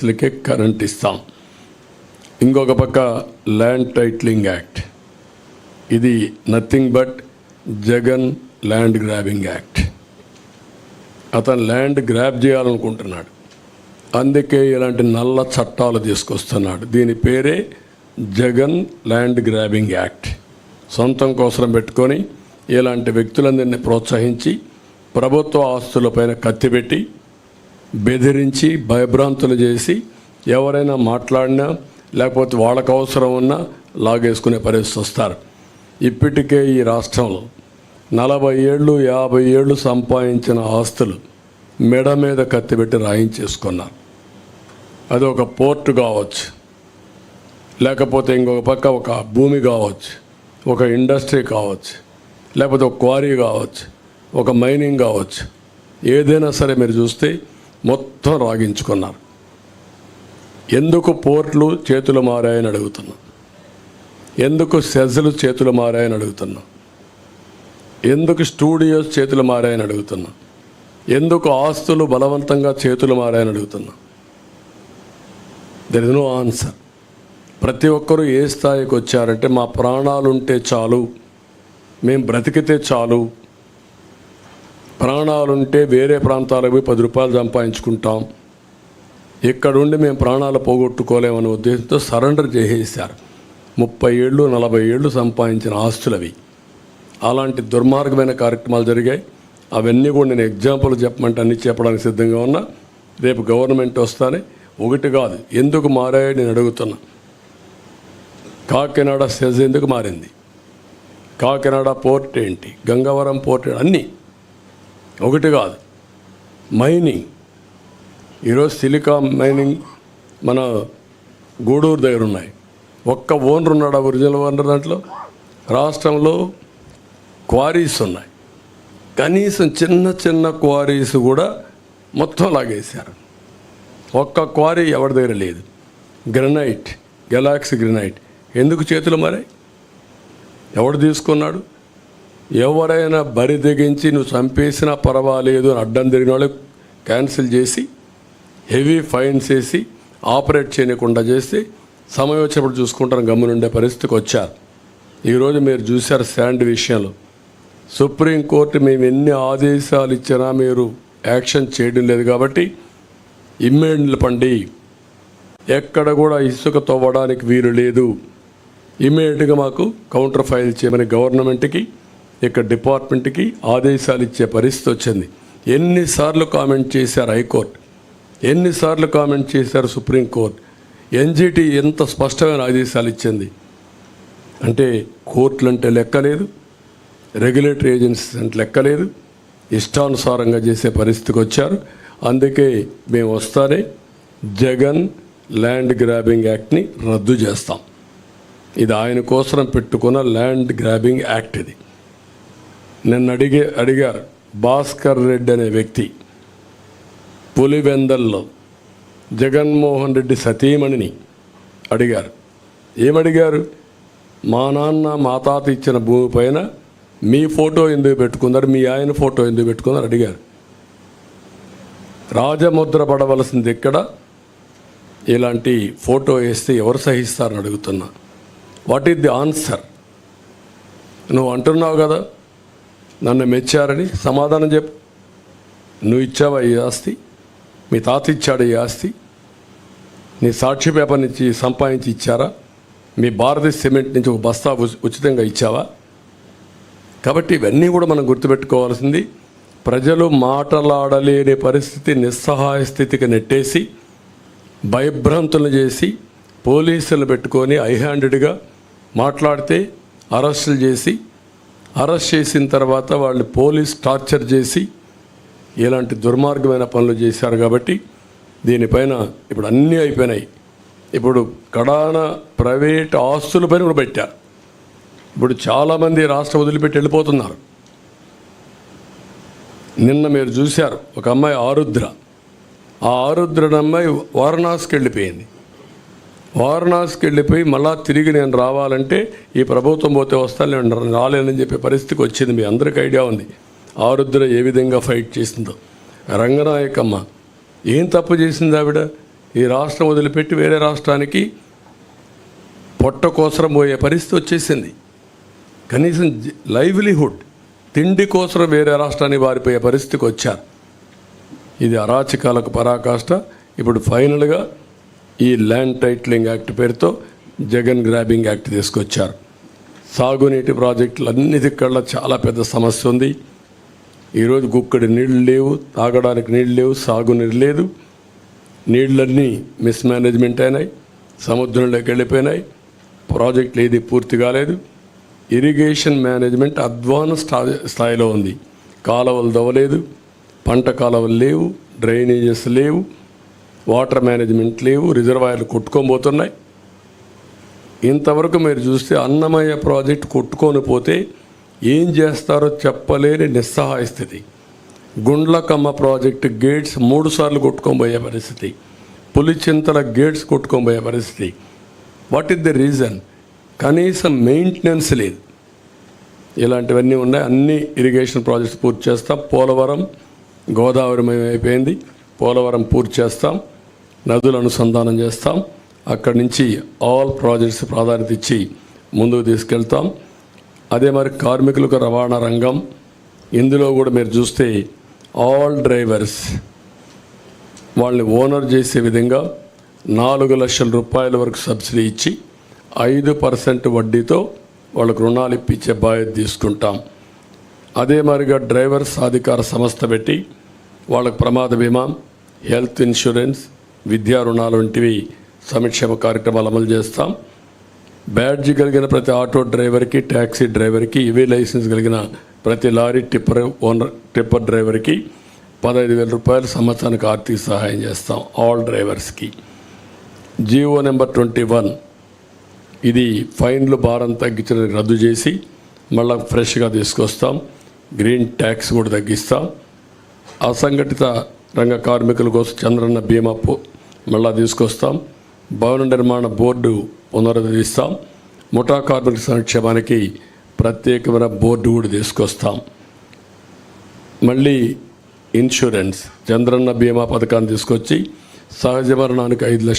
లకే కరెంట్ ఇస్తాం. ఇంకొక పక్క ల్యాండ్ టైటిలింగ్ యాక్ట్, ఇది nothing but Jagan land grabbing act. అతను ల్యాండ్ గ్రాబ్ చేయాలనుకుంటున్నాడు, అందుకే ఇలాంటి నల్ల చట్టాలు తీసుకొస్తున్నాడు. దీని పేరే జగన్ ల్యాండ్ గ్రాబింగ్ యాక్ట్. సొంతం కోసం పెట్టుకొని ఇలాంటి వ్యక్తులందరినీ ప్రోత్సహించి ప్రభుత్వ ఆస్తులపైన కత్తిపెట్టి బెదిరించి భయభ్రాంతులు చేసి ఎవరైనా మాట్లాడినా లేకపోతే వాళ్ళకు అవసరం ఉన్నా లాగేసుకునే పరిస్థితి వస్తారు. ఇప్పటికే ఈ రాష్ట్రంలో 40 ఏళ్ళు 50 ఏళ్ళు సంపాదించిన ఆస్తులు మెడ మీద కత్తిపెట్టి రాయించేసుకున్నారు. అది ఒక పోర్టు కావచ్చు, లేకపోతే ఇంకొక పక్క ఒక భూమి కావచ్చు, ఒక ఇండస్ట్రీ కావచ్చు, లేకపోతే ఒక క్వారీ కావచ్చు, ఒక మైనింగ్ కావచ్చు, ఏదైనా సరే మీరు చూస్తే మొత్తం రాగించుకున్నారు. ఎందుకు పోర్ట్లు చేతులు మారాయని అడుగుతున్నా, ఎందుకు సెజ్లు చేతులు మారాయని అడుగుతున్నా, ఎందుకు స్టూడియోస్ చేతులు మారాయని అడుగుతున్నా, ఎందుకు ఆస్తులు బలవంతంగా చేతులు మారాయని అడుగుతున్నా. There is no answer. ప్రతి ఒక్కరూ ఏ స్థాయికి వచ్చారంటే మా ప్రాణాలుంటే చాలు, మేము బ్రతికితే చాలు, ప్రాణాలుంటే వేరే ప్రాంతాలకు పోయి 10 రూపాయలు సంపాదించుకుంటాం, ఇక్కడుండి మేము ప్రాణాలు పోగొట్టుకోలేమనే ఉద్దేశంతో సరెండర్ చేసేసారు. 30 ఏళ్ళు 40 ఏళ్ళు సంపాదించిన ఆస్తులవి. అలాంటి దుర్మార్గమైన కార్యక్రమాలు జరిగాయి. అవన్నీ కూడా నేను ఎగ్జాంపుల్ చెప్పమంటే అన్నీ చెప్పడానికి సిద్ధంగా ఉన్నా. రేపు గవర్నమెంట్ వస్తానే ఒకటి కాదు ఎందుకు మారాయో నేను అడుగుతున్నా. కాకినాడ సెజ్ ఎందుకు మారింది, కాకినాడ పోర్ట్ ఏంటి, గంగవరం పోర్ట్ అన్నీ ఒకటి కాదు. మైనింగ్ ఈరోజు సిలికాన్ మైనింగ్ మన గూడూరు దగ్గర ఉన్నాయి. ఒక్క ఓనర్ ఉన్నాడు, ఒరిజినల్ ఓనర్. దాంట్లో రాష్ట్రంలో క్వారీస్ ఉన్నాయి, కనీసం చిన్న చిన్న క్వారీస్ కూడా మొత్తం లాగేశారు. ఒక్క క్వారీ ఎవరి దగ్గర లేదు. గ్రనైట్, గెలాక్సీ గ్రనైట్ ఎందుకు చేతులు మారాయి, ఎవడు తీసుకున్నాడు? ఎవరైనా బరి తెగించి నువ్వు చంపేసినా పర్వాలేదు అని అడ్డం తిరిగిన వాళ్ళు క్యాన్సిల్ చేసి హెవీ ఫైన్స్ వేసి ఆపరేట్ చేయకుండా చేసి సమయం వచ్చినప్పుడు చూసుకుంటారు గమ్మునుండే పరిస్థితికి వచ్చారు. ఈరోజు మీరు చూశారు శాండ్ విషయంలో సుప్రీంకోర్టు మేము ఎన్ని ఆదేశాలు ఇచ్చినా మీరు యాక్షన్ చేయడం లేదు కాబట్టి ఇమ్మీడియట్ పండి, ఎక్కడ కూడా ఇసుక తవ్వడానికి వీలు లేదు, ఇమ్మీడియట్గా మాకు కౌంటర్ ఫైల్ చేయమని గవర్నమెంట్కి ఇక్కడ డిపార్ట్మెంట్కి ఆదేశాలు ఇచ్చే పరిస్థితి వచ్చింది. ఎన్నిసార్లు కామెంట్ చేశారు హైకోర్టు, ఎన్నిసార్లు కామెంట్ చేశారు సుప్రీంకోర్టు, ఎన్జిటి ఎంత స్పష్టమైన ఆదేశాలు ఇచ్చింది. అంటే కోర్టులు అంటే లెక్కలేదు, రెగ్యులేటరీ ఏజెన్సీస్ అంటే లెక్కలేదు, ఇష్టానుసారంగా చేసే పరిస్థితికి వచ్చారు. అందుకే మేము వస్తానే జగన్ ల్యాండ్ గ్రాబింగ్ యాక్ట్ని రద్దు చేస్తాం. ఇది ఆయన కోసం పెట్టుకున్న ల్యాండ్ గ్రాబింగ్ యాక్ట్. ఇది నిన్న అడిగారు భాస్కర్ రెడ్డి అనే వ్యక్తి పులివెందల్లో జగన్మోహన్ రెడ్డి సతీమణిని అడిగారు. ఏమడిగారు? మా నాన్న మా తాత ఇచ్చిన భూమి పైన మీ ఫోటో ఎందుకు పెట్టుకున్నారు, మీ ఆయన ఫోటో ఎందుకు పెట్టుకున్నారు అడిగారు. రాజముద్ర పడవలసింది ఎక్కడ? ఇలాంటి ఫోటో వేస్తే ఎవరు సహిస్తారని అడుగుతున్నా. What is the answer? నువ్వు అంటున్నావు కదా నన్ను మెచ్చారని, సమాధానం చెప్పు. నువ్వు ఇచ్చావా ఈ ఆస్తి? మీ తాత ఇచ్చాడు ఈ ఆస్తి? నీ సాక్షి పేపర్ నుంచి సంపాదించి ఇచ్చారా? మీ భారతీయ సిమెంట్ నుంచి ఒక బస్తా ఉచితంగా ఇచ్చావా? కాబట్టి ఇవన్నీ కూడా మనం గుర్తుపెట్టుకోవాల్సింది. ప్రజలు మాటలాడలేని పరిస్థితి, నిస్సహాయ స్థితికి నెట్టేసి భయభ్రాంతులు చేసి పోలీసులు పెట్టుకొని హైహ్యాండెడ్గా మాట్లాడితే అరెస్టులు చేసి, అరెస్ట్ చేసిన తర్వాత వాళ్ళు పోలీస్ టార్చర్ చేసి ఇలాంటి దుర్మార్గమైన పనులు చేశారు. కాబట్టి దీనిపైన ఇప్పుడు అన్నీ అయిపోయినాయి. ఇప్పుడు కడాన ప్రైవేట్ ఆస్తులపైన కూడా పెట్టారు. ఇప్పుడు చాలామంది రాష్ట్రం వదిలిపెట్టి వెళ్ళిపోతున్నారు. నిన్న మీరు చూశారు ఒక అమ్మాయి ఆరుద్ర, ఆ ఆరుద్ర అమ్మాయి వారణాసికి వెళ్ళిపోయింది. వారణాసికి వెళ్ళిపోయి మళ్ళా తిరిగి నేను రావాలంటే ఈ ప్రభుత్వం పోతే వస్తాను, నేను రాలేనని చెప్పే పరిస్థితికి వచ్చింది. మీ అందరికీ ఐడియా ఉంది ఆరుద్ర ఏ విధంగా ఫైట్ చేసిందో. రంగనాయకమ్మ ఏం తప్పు చేసింది ఆవిడ? ఈ రాష్ట్రం వదిలిపెట్టి వేరే రాష్ట్రానికి పొట్ట కోసరం పోయే పరిస్థితి వచ్చేసింది. కనీసం లైవ్లీహుడ్, తిండి కోసం వేరే రాష్ట్రానికి వారిపోయే పరిస్థితికి వచ్చారు. ఇది అరాచకాలకు పరాకాష్ట. ఇప్పుడు ఫైనల్గా ఈ ల్యాండ్ టైటిలింగ్ యాక్ట్ పేరుతో జగన్ గ్రాబింగ్ యాక్ట్ తీసుకొచ్చారు. సాగునీటి ప్రాజెక్టులు అన్నిటికల్లా చాలా పెద్ద సమస్య ఉంది. ఈరోజు గుక్కడి నీళ్ళు లేవు, తాగడానికి నీళ్ళు లేవు, సాగునీరు లేదు. నీళ్ళన్నీ మిస్మేనేజ్మెంట్ అయినాయి, సముద్రంలోకి వెళ్ళిపోయినాయి, ప్రాజెక్టులు ఏది పూర్తి కాలేదు. ఇరిగేషన్ మేనేజ్మెంట్ అడ్వాన్స్ స్థాయిలో ఉంది. కాలువలు దవ్వలేదు, పంట కాలువలు లేవు, డ్రైనేజెస్ లేవు, వాటర్ మేనేజ్మెంట్ లేవు, రిజర్వాయర్లు కొట్టుకోబోతున్నాయి. ఇంతవరకు మీరు చూస్తే అన్నమయ్య ప్రాజెక్ట్ కొట్టుకొని పోతే ఏం చేస్తారో చెప్పలేని నిస్సహాయ స్థితి. గుండ్లకమ్మ ప్రాజెక్టు గేట్స్ 3 సార్లు కొట్టుకోబోయే పరిస్థితి, పులిచింతల గేట్స్ కొట్టుకోబోయే పరిస్థితి. What is the reason? కనీసం మెయింటెనెన్స్ లేదు. ఇలాంటివన్నీ ఉన్నాయి. అన్ని ఇరిగేషన్ ప్రాజెక్ట్స్ పూర్తి చేస్తాం. పోలవరం గోదావరిమయం అయిపోయింది, పోలవరం పూర్తి చేస్తాం, నదుల అనుసంధానం చేస్తాం. అక్కడి నుంచి ఆల్ ప్రాజెక్ట్స్ ప్రాధాన్యత ఇచ్చి ముందుకు తీసుకెళ్తాం. అదే మరి కార్మికులకు రవాణా రంగం, ఇందులో కూడా మీరు చూస్తే ఆల్ డ్రైవర్స్ వాళ్ళని ఓనర్ చేసే విధంగా 4 లక్షల రూపాయల వరకు సబ్సిడీ ఇచ్చి 5% వడ్డీతో వాళ్ళకు రుణాలు ఇప్పించే బాధ్యత తీసుకుంటాం. అదే మరిగా డ్రైవర్ సాధికార సంస్థ పెట్టి వాళ్ళకు ప్రమాద బీమా, హెల్త్ ఇన్సూరెన్స్, విద్యా రుణాలు వంటివి సంక్షేమ కార్యక్రమాలు అమలు చేస్తాం. బ్యాడ్జీ కలిగిన ప్రతి ఆటో డ్రైవర్కి, ట్యాక్సీ డ్రైవర్కి, ఇవే లైసెన్స్ కలిగిన ప్రతి లారీ టిప్పర్ డ్రైవర్కి 15,000 రూపాయలు సంవత్సరానికి ఆర్థిక సహాయం చేస్తాం ఆల్ డ్రైవర్స్కి. జీవో నెంబర్ 21 ఇది ఫైన్లు భారం తగ్గించిన రద్దు చేసి మళ్ళీ ఫ్రెష్గా తీసుకొస్తాం. గ్రీన్ ట్యాక్స్ కూడా తగ్గిస్తాం. అసంఘటిత రంగ కార్మికుల కోసం చంద్రన్న బీమా మళ్ళా తీసుకొస్తాం. భవన నిర్మాణ బోర్డు పునరుద్ధరిస్తాం. ముఠా కార్మికుల సంక్షేమానికి ప్రత్యేకమైన బోర్డు కూడా తీసుకొస్తాం. మళ్ళీ ఇన్సూరెన్స్ చంద్రన్న బీమా పథకాన్ని తీసుకొచ్చి సహజ మరణానికి 5 లక్షలు